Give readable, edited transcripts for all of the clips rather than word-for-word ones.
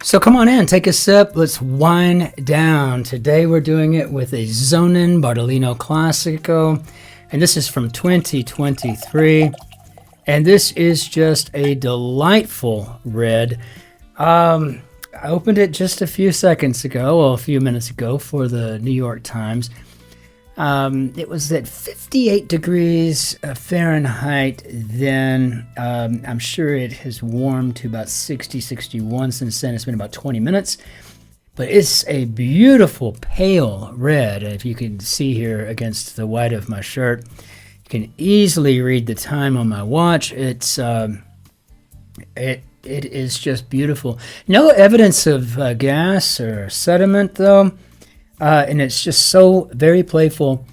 So come on in, take a sip, let's wind down. Today we're doing it with a Zonin Bardolino Classico, and this is from 2023. And this is just a delightful red. I opened it just a few seconds ago, well, a few minutes ago for the New York Times. It was at 58 degrees Fahrenheit then. I'm sure it has warmed to about 60, 61 since then. It's been about 20 minutes. But it's a beautiful pale red. If you can see here against the white of my shirt, you can easily read the time on my watch. It is just beautiful. No evidence of gas or sediment though. And it's just so very playful,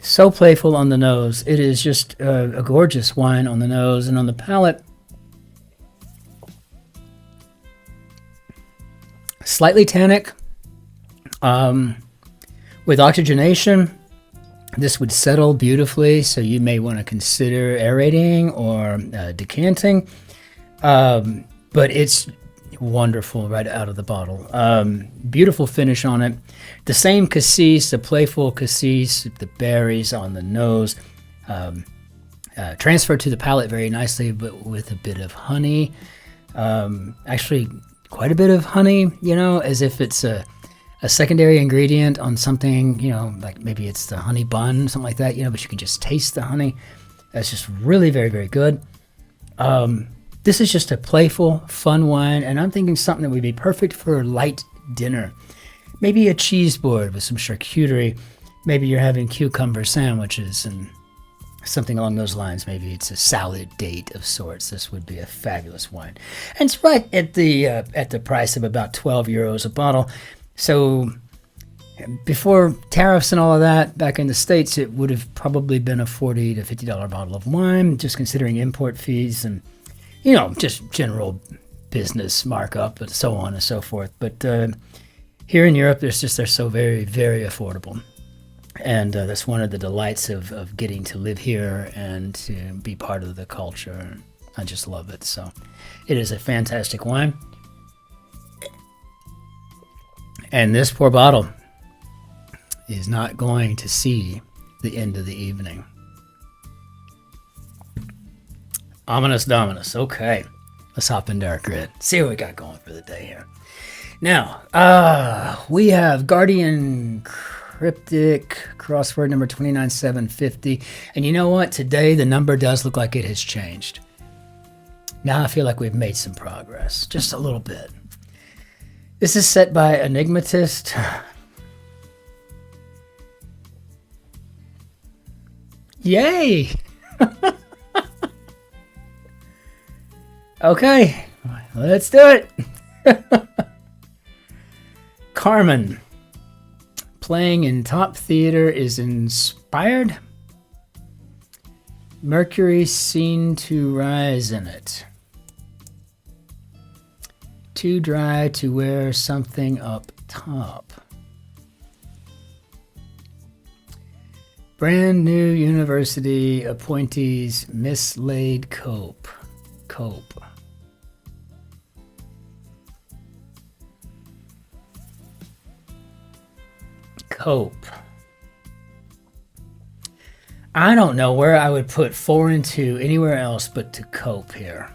so playful on the nose. It is just a gorgeous wine on the nose and on the palate. Slightly tannic. With oxygenation, this would settle beautifully, so you may want to consider aerating or decanting. But it's wonderful right out of the bottle. Beautiful finish on it. The same cassis, the playful cassis, the berries on the nose, transferred to the palate very nicely, but with a bit of honey. Actually, quite a bit of honey, you know, as if it's a secondary ingredient on something, you know, like maybe it's the honey bun, something like that, you know, but you can just taste the honey. That's just really very, very good. This is just a playful, fun wine, and I'm thinking something that would be perfect for a light dinner. Maybe a cheese board with some charcuterie. Maybe you're having cucumber sandwiches and something along those lines. Maybe it's a salad date of sorts. This would be a fabulous wine. And it's right at the price of about 12 euros a bottle. So before tariffs and all of that, back in the States, it would have probably been a $40 to $50 bottle of wine, just considering import fees and, you know, just general business markup and so on and so forth. But here in Europe, they're so very, very affordable. And that's one of the delights of getting to live here and to be part of the culture. I just love it. So it is a fantastic wine. And this poor bottle is not going to see the end of the evening. Ominous Dominus. Okay, let's hop into our grid. See what we got going for the day here. Now, we have Guardian Cryptic Crossword number 29750. And you know what? Today, the number does look like it has changed. Now I feel like we've made some progress. Just a little bit. This is set by Enigmatist. Yay! Okay, let's do it. Carmen, playing in top theater, is inspired. Mercury seen to rise in it. Too dry to wear something up top. Brand new university appointees mislaid cope. I don't know where I would put foreign to anywhere else but to cope here.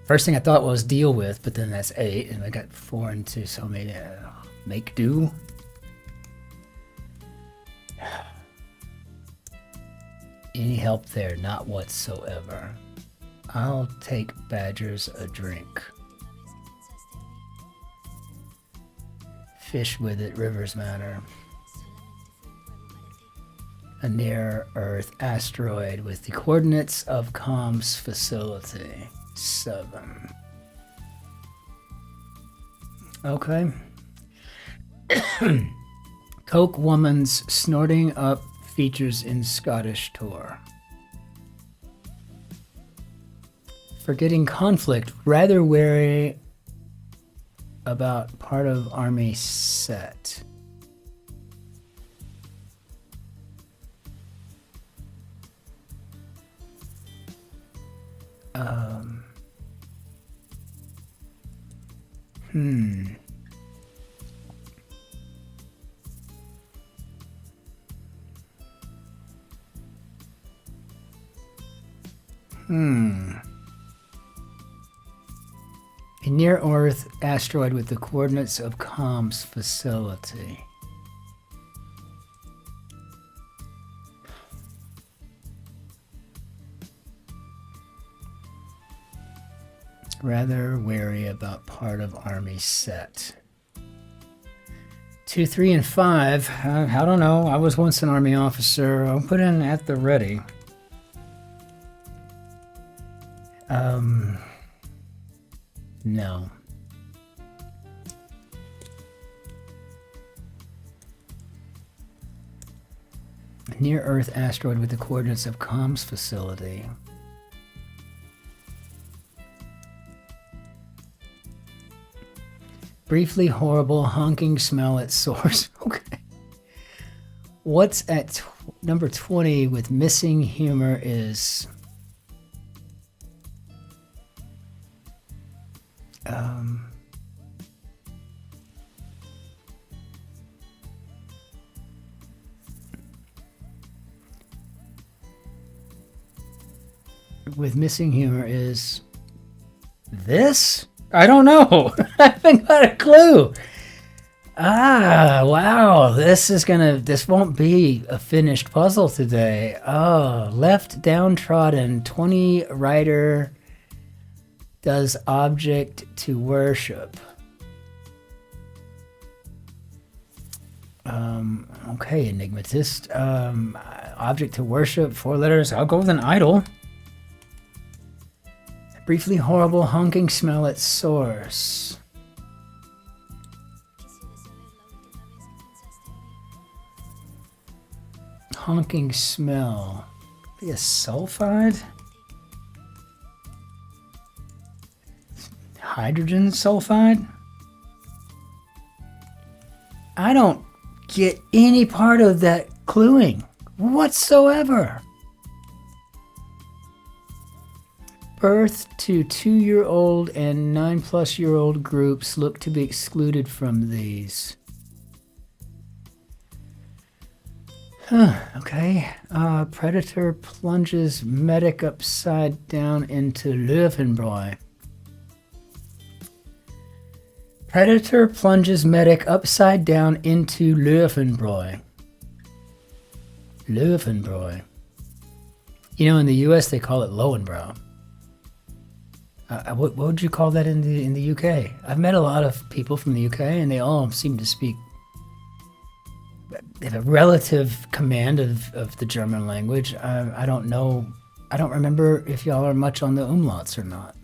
First thing I thought was deal with, but then that's 8, and I got foreign to, so maybe make do. Any help there? Not whatsoever. I'll take Badgers a drink. Fish with it, rivers matter. A near-Earth asteroid with the coordinates of comms facility. 7. Okay. Coke woman's snorting up features in Scottish tour. Forgetting conflict, rather wary about part of army set. Um, hmm. A near-Earth asteroid with the coordinates of comms facility. Rather wary about part of Army set. 2, 3, and 5. I don't know. I was once an Army officer. I'll put in at the ready. No. A near-Earth asteroid with the coordinates of comms facility. Briefly horrible honking smell at source. Okay. What's at number 20 with missing humor is... with missing humor is this? I don't know. I haven't got a clue. Wow. This won't be a finished puzzle today. Oh, left downtrodden 20 writer does object to worship. Okay, Enigmatist. Object to worship, 4 letters. I'll go with an idol. Briefly horrible honking smell at source. Honking smell. Be a sulfide? Hydrogen sulfide? I don't get any part of that cluing whatsoever. Birth to 2-year-old and 9+-year-old groups look to be excluded from these. Okay. Predator plunges medic upside down into Löwenbräu. Predator plunges medic upside down into Löwenbräu. Löwenbräu. You know, in the U.S. they call it Lowenbräu. What would you call that in the UK? I've met a lot of people from the UK, and they all seem to speak. They have a relative command of the German language. I don't know. I don't remember if y'all are much on the umlauts or not.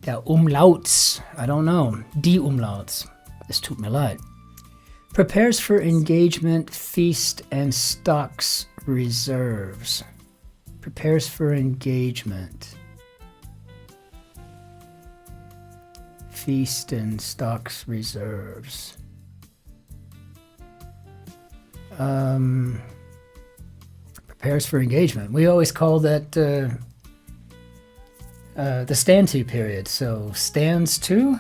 Der Umlauts. I don't know. Die Umlauts. Es tut mir leid. Prepares for engagement, feast, and stocks reserves. Prepares for engagement. Feast and stocks reserves. Prepares for engagement. We always call that the stand to period. So stands to.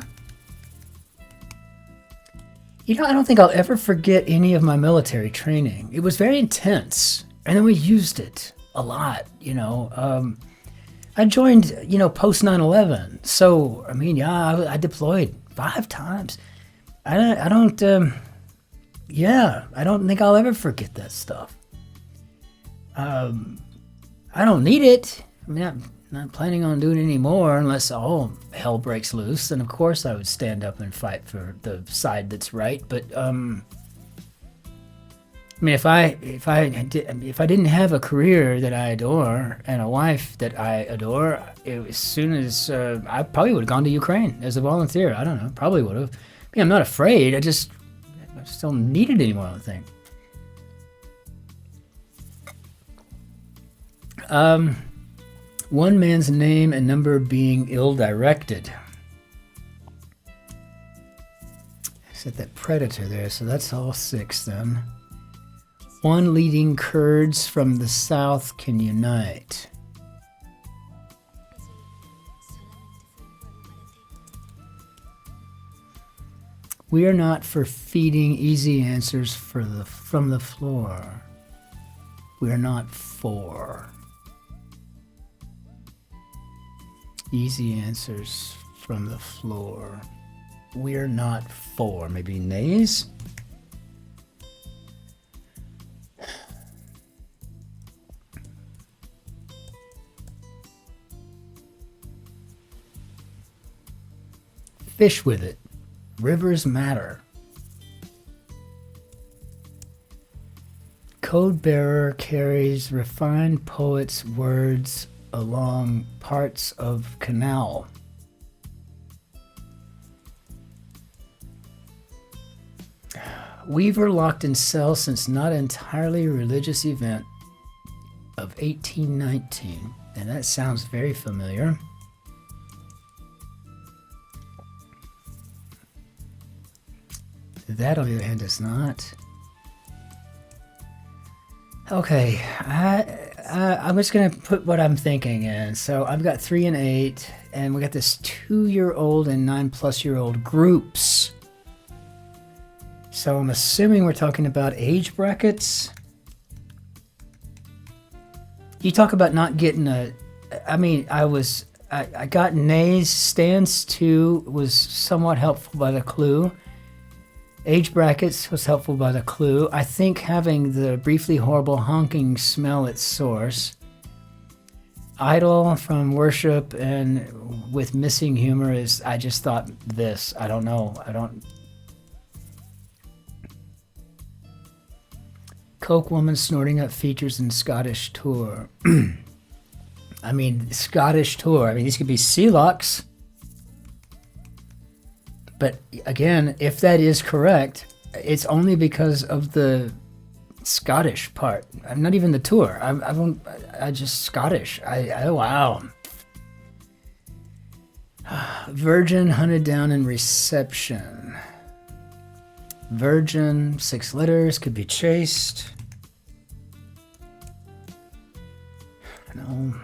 You know, I don't think I'll ever forget any of my military training. It was very intense, and then we used it a lot. You know. I joined, post 9/11. So, I mean, yeah, I deployed 5 times. I don't think I'll ever forget that stuff. I don't need it. I mean, I'm not planning on doing it anymore unless all hell breaks loose. And of course I would stand up and fight for the side that's right. But, I mean, if I didn't have a career that I adore and a wife that I adore, as soon as I probably would have gone to Ukraine as a volunteer. I don't know, probably would have. I mean, I'm not afraid. I still need it anymore, I don't think. One man's name and number being ill-directed. I said that predator there, so that's all 6 then. One leading Kurds from the south can unite. We are not for feeding easy answers from the floor. We are not for easy answers from the floor. We are not for. Maybe nays? Fish with it. Rivers matter. Code bearer carries refined poet's words along parts of canal. Weaver locked in cell since not entirely religious event of 1819. And that sounds very familiar. That, on the other hand, is not. Okay, I'm just going to put what I'm thinking in. So I've got 3 and 8, and we got this 2-year-old and 9+-year-old groups. So I'm assuming we're talking about age brackets. You talk about not getting a... I mean, I got nays. Stands 2 was somewhat helpful by the clue. Age brackets was helpful by the clue. I think having the briefly horrible honking smell its source. Idle from worship and with missing humor is, I just thought this. I don't know. Coke woman snorting up features in Scottish tour. I mean, Scottish tour. I mean, these could be Sealocks. But again, if that is correct, it's only because of the Scottish part. I'm not even the tour. I just Scottish. Wow. Virgin hunted down in reception. Virgin, 6 letters, could be chased. No.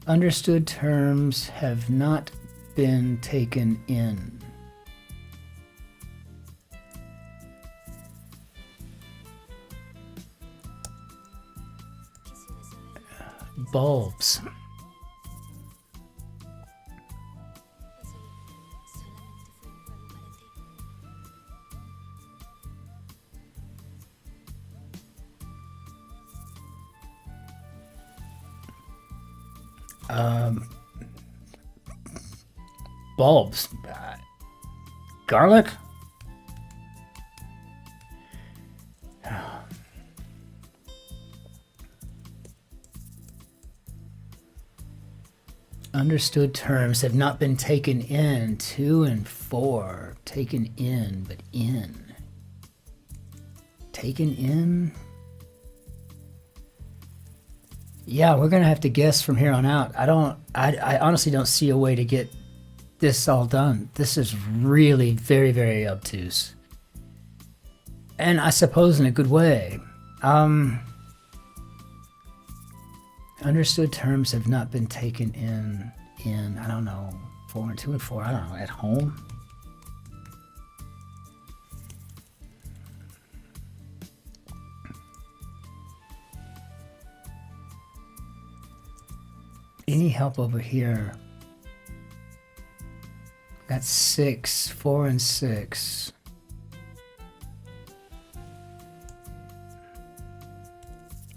Understood terms have not been taken in. Bulbs. Bulbs. Garlic? Understood terms have not been taken in. 2 and 4. Taken in, but in. Taken in? Yeah, we're going to have to guess from here on out. I honestly don't see a way to get this all done. This is really very, very obtuse. And I suppose in a good way. Understood terms have not been taken in, I don't know, 4 and 2 and 4, I don't know, at home? Any help over here? Got 6, 4 and 6.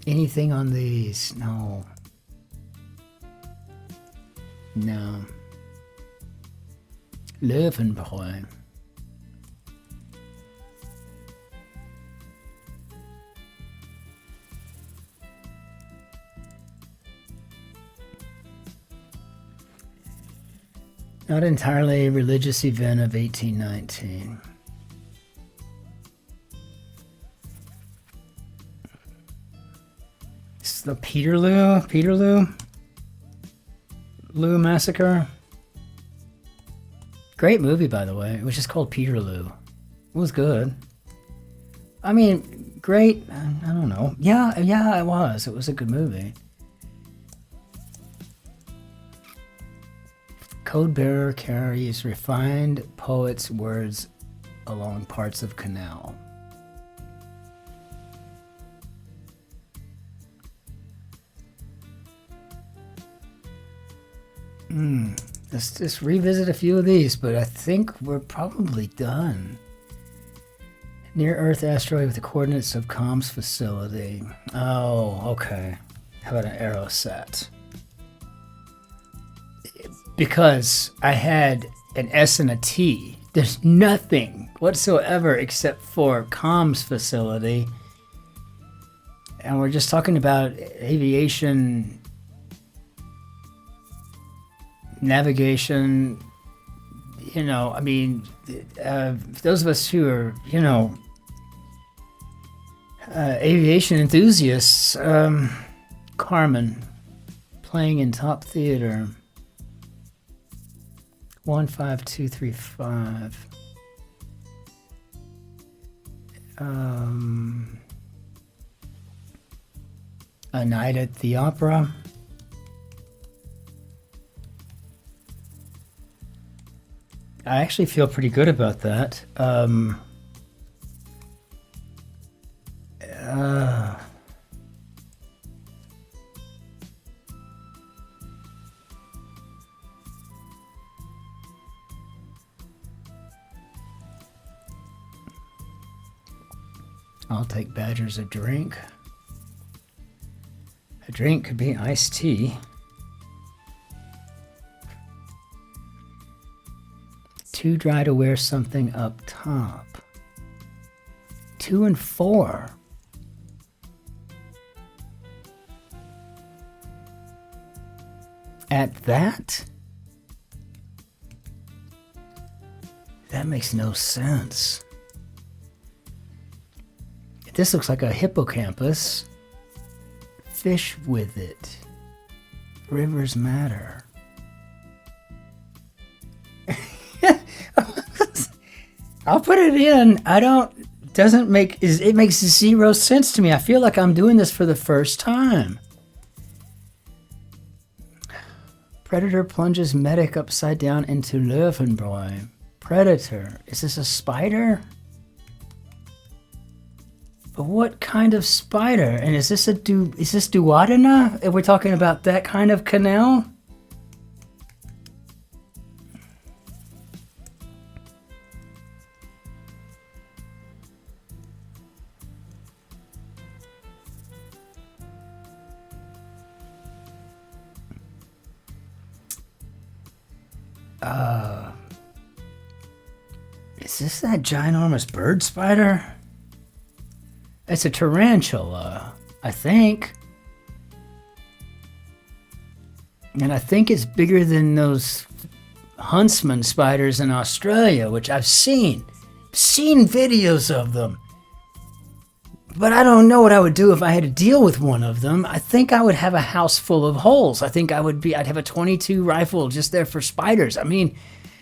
Anything on these? No. No. Löwenbräu. Not entirely a religious event of 1819. It's the Peterloo Massacre. Great movie, by the way. It was just called Peterloo. It was good. I mean, great. I don't know. Yeah, it was. It was a good movie. Code bearer carries refined poet's words along parts of canal. Let's just revisit a few of these, but I think we're probably done. Near-Earth asteroid with the coordinates of comms facility. Oh, okay. How about an arrow set? Because I had an S and a T. There's nothing whatsoever except for comms facility. And we're just talking about aviation, navigation, you know, I mean, those of us who are, you know, aviation enthusiasts, Carmen, playing in top theater, 15235. A Night at the Opera. I actually feel pretty good about that. I'll take Badger's a drink. A drink could be iced tea. Too dry to wear something up top. 2 and 4. At that? That makes no sense. This looks like a hippocampus. Fish with it. Rivers matter. I'll put it in. It makes zero sense to me. I feel like I'm doing this for the first time. Predator plunges medic upside down into Löwenbräu. Predator. Is this a spider? But what kind of spider? And is this Duodenum? If we're talking about that kind of canal? Is this that ginormous bird spider? It's a tarantula, I think. And I think it's bigger than those huntsman spiders in Australia, which I've seen videos of them. But I don't know what I would do if I had to deal with one of them. I think I would have a house full of holes. I think I'd have a .22 rifle just there for spiders. I mean,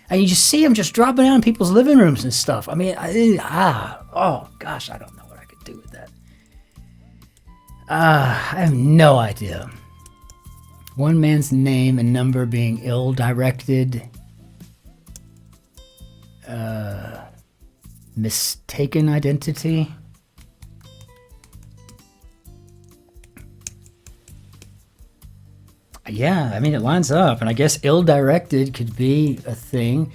and you just see them just dropping out in people's living rooms and stuff. I mean, oh gosh, I don't know what I could do with that. I have no idea. One man's name and number being ill-directed. Mistaken identity. Yeah, I mean, it lines up, and I guess ill-directed could be a thing.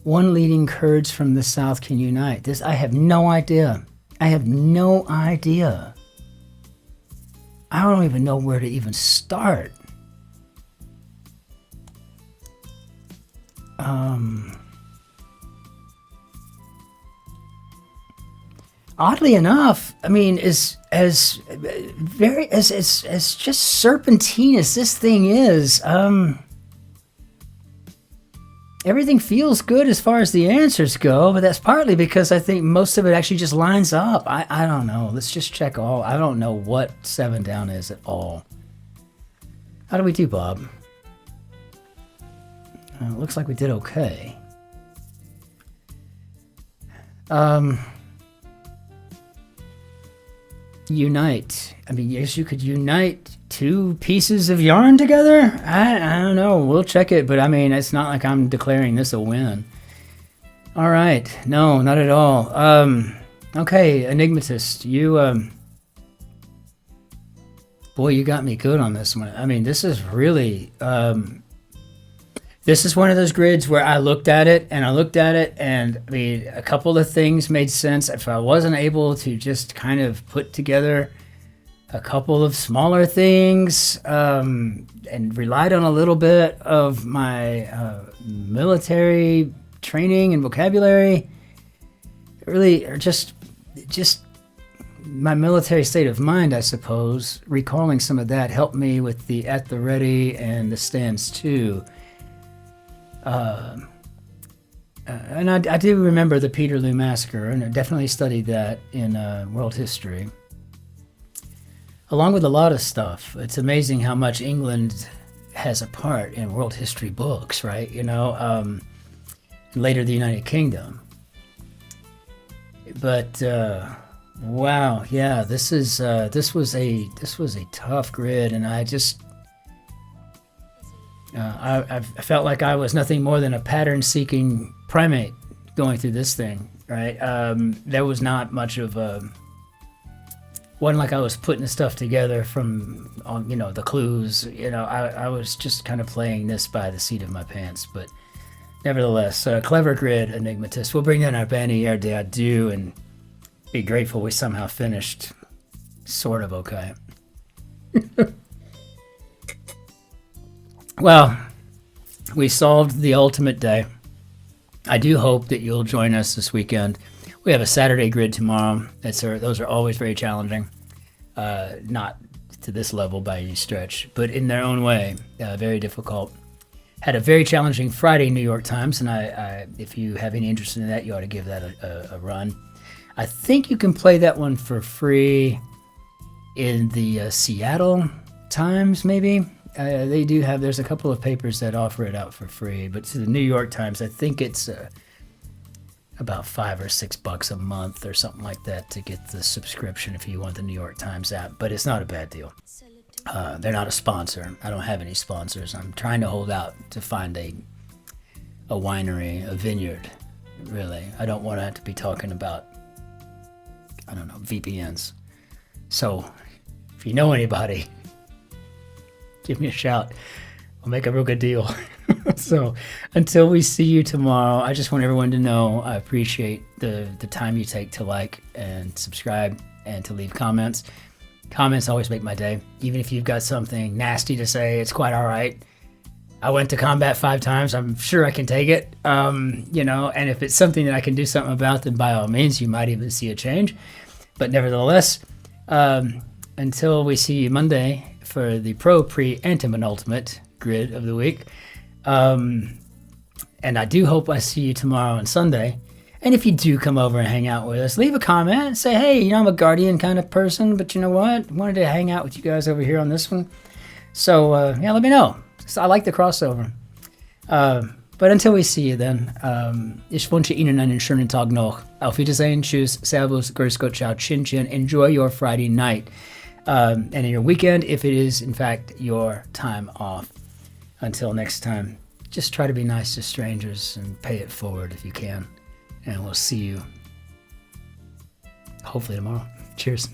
One leading Kurds from the south can unite. This, I have no idea. I have no idea. I don't even know where to even start. Oddly enough, I mean, as just serpentine as this thing is, everything feels good as far as the answers go, but that's partly because I think most of it actually just lines up. I don't know. Let's just check all. I don't know what 7 down is at all. How do we do, Bob? It looks like we did okay. unite. I mean, yes, you could unite two pieces of yarn together. I don't know. We'll check it, but I mean, it's not like I'm declaring this a win. All right. No, not at all. Okay, Enigmatist, you, boy, you got me good on this one. I mean, this is really, this is one of those grids where I looked at it, and I mean, a couple of things made sense. If I wasn't able to just kind of put together a couple of smaller things, and relied on a little bit of my military training and vocabulary, really, or just my military state of mind, I suppose, recalling some of that helped me with the at the ready and the stands too. And I do remember the Peterloo Massacre, and I definitely studied that in world history. Along with a lot of stuff. It's amazing how much England has a part in world history books, right? You know, later the United Kingdom. But wow, yeah, this was a tough grid, and I just I felt like I was nothing more than a pattern-seeking primate going through this thing, right? There was not much of a... wasn't like I was putting the stuff together from, you know, the clues. You know, I was just kind of playing this by the seat of my pants. But nevertheless, clever grid, Enigmatist. We'll bring in our Bannière d'Adieu and be grateful we somehow finished sort of okay. Well, we solved the ultimate day. I do hope that you'll join us this weekend. We have a Saturday grid tomorrow. Those are always very challenging. Not to this level by any stretch, but in their own way, very difficult. Had a very challenging Friday New York Times, and I if you have any interest in that, you ought to give that a run. I think you can play that one for free in the Seattle Times, maybe. They do have, there's a couple of papers that offer it out for free, but to the New York Times, I think it's about $5 or $6 a month or something like that to get the subscription if you want the New York Times app, but it's not a bad deal. They're not a sponsor. I don't have any sponsors. I'm trying to hold out to find a winery, a vineyard, really. I don't want to have to be talking about, I don't know, VPNs. So if you know anybody, give me a shout. I'll make a real good deal. So until we see you tomorrow, I just want everyone to know I appreciate the time you take to like and subscribe and to leave comments. Comments always make my day. Even if you've got something nasty to say, it's quite all right. I went to combat 5 times. I'm sure I can take it. You know, and if it's something that I can do something about, then by all means, you might even see a change. But nevertheless, until we see you Monday for the pro, pre, anti-penultimate grid of the week. And I do hope I see you tomorrow and Sunday. And if you do come over and hang out with us, leave a comment and say, hey, you know, I'm a Guardian kind of person, but you know what? I wanted to hang out with you guys over here on this one. So, yeah, let me know. So I like the crossover. But until we see you then, ich wünsche Ihnen einen schönen Tag noch. Auf Wiedersehen, tschüss, servus, grüß Gott, ciao, Cin-Cin. Enjoy your Friday night. And in your weekend, if it is, in fact, your time off. Until next time, just try to be nice to strangers and pay it forward if you can. And we'll see you hopefully tomorrow. Cheers.